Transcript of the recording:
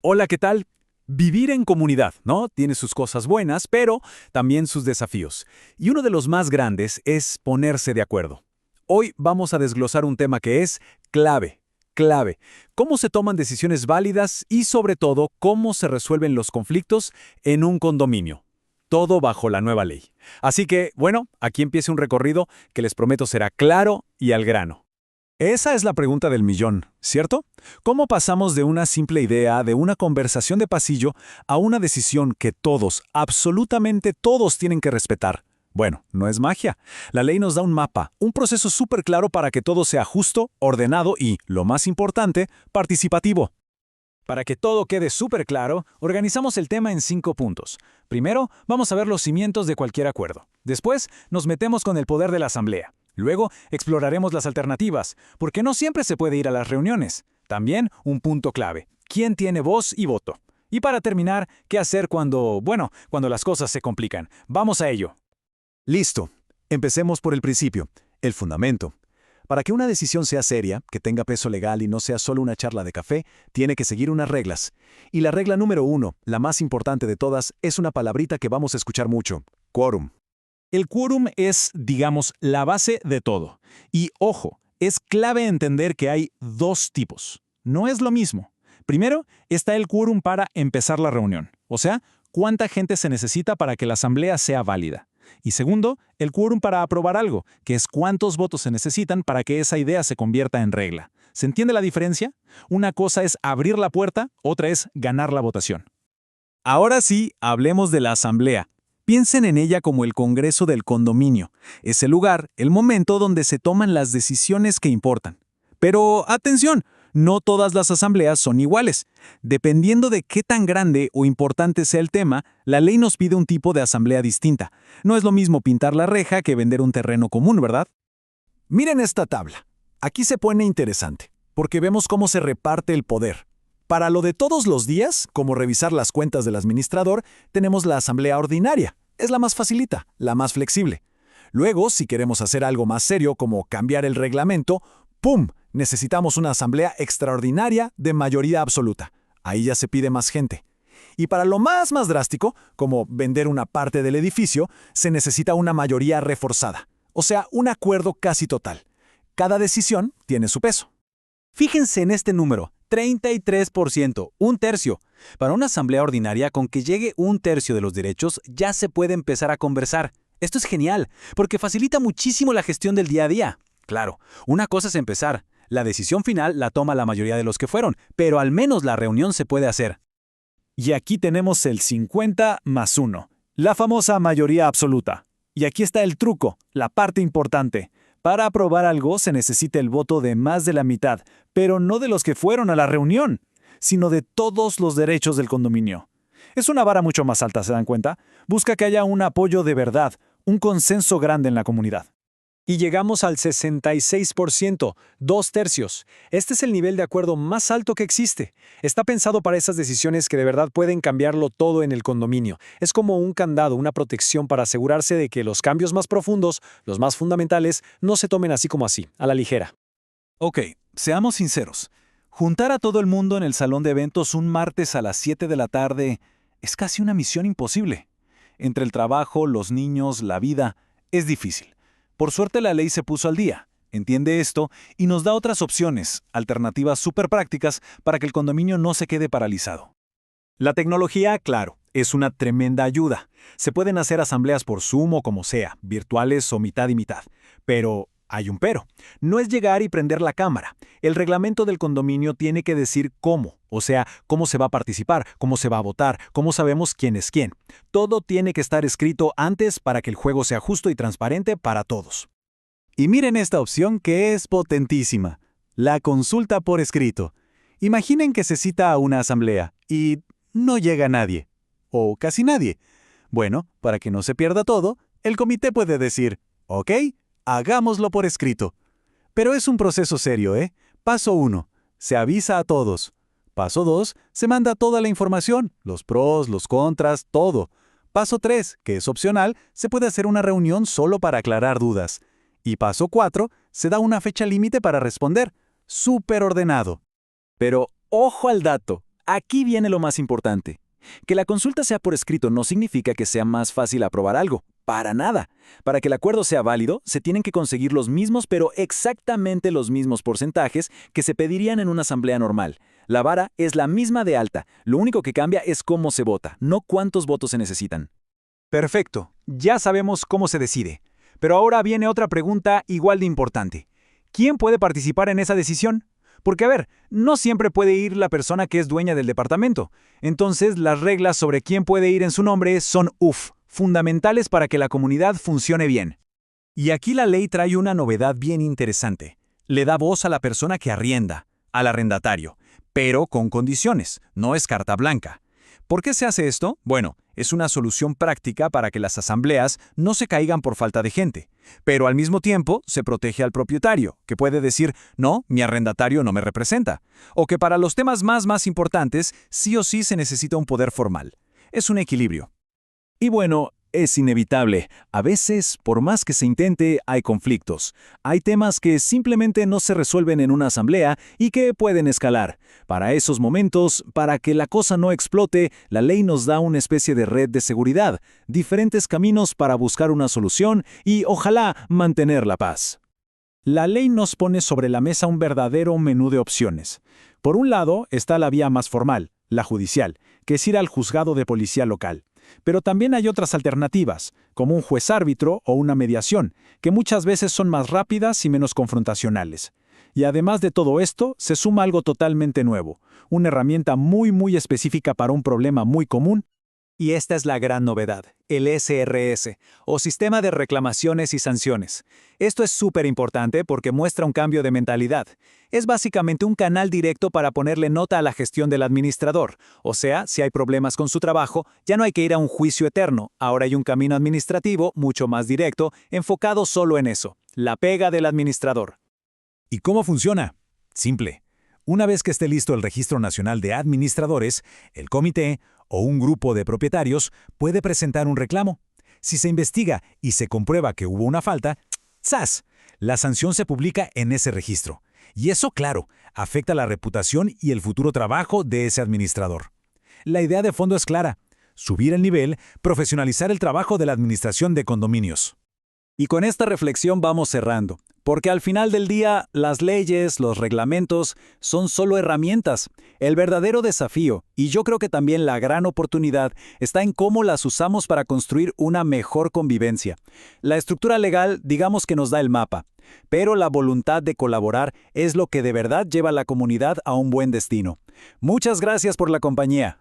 Hola, ¿qué tal? Vivir en comunidad, ¿no? Tiene sus cosas buenas, pero también sus desafíos. Y uno de los más grandes es ponerse de acuerdo. Hoy vamos a desglosar un tema que es clave. Cómo se toman decisiones válidas y, sobre todo, cómo se resuelven los conflictos en un condominio. Todo bajo la nueva ley. Así que, bueno, aquí empieza un recorrido que les prometo será claro y al grano. Esa es la pregunta del millón, ¿cierto? ¿Cómo pasamos de una simple idea, de una conversación de pasillo, a una decisión que todos, absolutamente todos tienen que respetar? Bueno, no es magia. La ley nos da un mapa, un proceso súper claro para que todo sea justo, ordenado y, lo más importante, participativo. Para que todo quede súper claro, organizamos el tema en 5 puntos. Primero, vamos a ver los cimientos de cualquier acuerdo. Después, nos metemos con el poder de la asamblea. Luego, exploraremos las alternativas, porque no siempre se puede ir a las reuniones. También, un punto clave: ¿quién tiene voz y voto? Y para terminar, ¿qué hacer cuando las cosas se complican? Vamos a ello. Listo. Empecemos por el principio, el fundamento. Para que una decisión sea seria, que tenga peso legal y no sea solo una charla de café, tiene que seguir unas reglas. Y la regla número 1, la más importante de todas, es una palabrita que vamos a escuchar mucho: quórum. El quórum es, digamos, la base de todo. Y ojo, es clave entender que hay dos tipos. No es lo mismo. Primero, está el quórum para empezar la reunión, o sea, cuánta gente se necesita para que la asamblea sea válida. Y segundo, el quórum para aprobar algo, que es cuántos votos se necesitan para que esa idea se convierta en regla. ¿Se entiende la diferencia? Una cosa es abrir la puerta, otra es ganar la votación. Ahora sí, hablemos de la asamblea. Piensen en ella como el Congreso del condominio. Es el lugar, el momento donde se toman las decisiones que importan. Pero atención, no todas las asambleas son iguales. Dependiendo de qué tan grande o importante sea el tema, la ley nos pide un tipo de asamblea distinta. No es lo mismo pintar la reja que vender un terreno común, ¿verdad? Miren esta tabla. Aquí se pone interesante, porque vemos cómo se reparte el poder. Para lo de todos los días, como revisar las cuentas del administrador, tenemos la asamblea ordinaria. Es la más facilita, la más flexible. Luego, si queremos hacer algo más serio como cambiar el reglamento, ¡pum!, necesitamos una asamblea extraordinaria de mayoría absoluta. Ahí ya se pide más gente. Y para lo más drástico, como vender una parte del edificio, se necesita una mayoría reforzada, o sea, un acuerdo casi total. Cada decisión tiene su peso. Fíjense en este número: 33%, un tercio. Para una asamblea ordinaria, con que llegue un tercio de los derechos, ya se puede empezar a conversar. Esto es genial, porque facilita muchísimo la gestión del día a día. Claro, una cosa es empezar. La decisión final la toma la mayoría de los que fueron, pero al menos la reunión se puede hacer. Y aquí tenemos el 50+1, la famosa mayoría absoluta. Y aquí está el truco, la parte importante. Para aprobar algo se necesita el voto de más de la mitad, pero no de los que fueron a la reunión, sino de todos los derechos del condominio. Es una vara mucho más alta, ¿se dan cuenta? Busca que haya un apoyo de verdad, un consenso grande en la comunidad. Y llegamos al 66%, 2/3. Este es el nivel de acuerdo más alto que existe. Está pensado para esas decisiones que de verdad pueden cambiarlo todo en el condominio. Es como un candado, una protección para asegurarse de que los cambios más profundos, los más fundamentales, no se tomen así como así, a la ligera. Ok, seamos sinceros. Juntar a todo el mundo en el salón de eventos un martes a las 7 de la tarde es casi una misión imposible. Entre el trabajo, los niños, la vida, es difícil. Por suerte la ley se puso al día, entiende esto y nos da otras opciones, alternativas súper prácticas para que el condominio no se quede paralizado. La tecnología, claro, es una tremenda ayuda. Se pueden hacer asambleas por Zoom o como sea, virtuales o mitad y mitad. Pero hay un pero. No es llegar y prender la cámara. El reglamento del condominio tiene que decir cómo, o sea, cómo se va a participar, cómo se va a votar, cómo sabemos quién es quién. Todo tiene que estar escrito antes para que el juego sea justo y transparente para todos. Y miren esta opción que es potentísima: la consulta por escrito. Imaginen que se cita a una asamblea y no llega nadie, o casi nadie. Bueno, para que no se pierda todo, el comité puede decir: ok, hagámoslo por escrito. Pero es un proceso serio, ¿eh? Paso 1. Se avisa a todos. Paso 2. Se manda toda la información, los pros, los contras, todo. Paso 3, que es opcional, se puede hacer una reunión solo para aclarar dudas. Y paso 4, se da una fecha límite para responder. Súper ordenado. Pero ojo al dato. Aquí viene lo más importante. Que la consulta sea por escrito no significa que sea más fácil aprobar algo. Para nada. Para que el acuerdo sea válido, se tienen que conseguir los mismos, pero exactamente los mismos porcentajes que se pedirían en una asamblea normal. La vara es la misma de alta. Lo único que cambia es cómo se vota, no cuántos votos se necesitan. Perfecto, ya sabemos cómo se decide. Pero ahora viene otra pregunta igual de importante. ¿Quién puede participar en esa decisión? Porque, a ver, no siempre puede ir la persona que es dueña del departamento. Entonces, las reglas sobre quién puede ir en su nombre son fundamentales para que la comunidad funcione bien. Y aquí la ley trae una novedad bien interesante. Le da voz a la persona que arrienda, al arrendatario, pero con condiciones, no es carta blanca. ¿Por qué se hace esto? Bueno, es una solución práctica para que las asambleas no se caigan por falta de gente, pero al mismo tiempo se protege al propietario, que puede decir, no, mi arrendatario no me representa, o que para los temas más importantes sí o sí se necesita un poder formal. Es un equilibrio. Y bueno, es inevitable. A veces, por más que se intente, hay conflictos. Hay temas que simplemente no se resuelven en una asamblea y que pueden escalar. Para esos momentos, para que la cosa no explote, la ley nos da una especie de red de seguridad, diferentes caminos para buscar una solución y, ojalá, mantener la paz. La ley nos pone sobre la mesa un verdadero menú de opciones. Por un lado está la vía más formal, la judicial, que es ir al juzgado de policía local. Pero también hay otras alternativas, como un juez árbitro o una mediación, que muchas veces son más rápidas y menos confrontacionales. Y además de todo esto, se suma algo totalmente nuevo, una herramienta muy específica para un problema muy común. Y esta es la gran novedad, el SRS, o Sistema de Reclamaciones y Sanciones. Esto es súper importante porque muestra un cambio de mentalidad. Es básicamente un canal directo para ponerle nota a la gestión del administrador. O sea, si hay problemas con su trabajo, ya no hay que ir a un juicio eterno. Ahora hay un camino administrativo mucho más directo, enfocado solo en eso, la pega del administrador. ¿Y cómo funciona? Simple. Una vez que esté listo el Registro Nacional de Administradores, el comité o un grupo de propietarios puede presentar un reclamo. Si se investiga y se comprueba que hubo una falta, ¡zas!, la sanción se publica en ese registro. Y eso, claro, afecta la reputación y el futuro trabajo de ese administrador. La idea de fondo es clara: subir el nivel, profesionalizar el trabajo de la administración de condominios. Y con esta reflexión vamos cerrando, porque al final del día, las leyes, los reglamentos, son solo herramientas. El verdadero desafío, y yo creo que también la gran oportunidad, está en cómo las usamos para construir una mejor convivencia. La estructura legal, digamos que nos da el mapa, pero la voluntad de colaborar es lo que de verdad lleva a la comunidad a un buen destino. Muchas gracias por la compañía.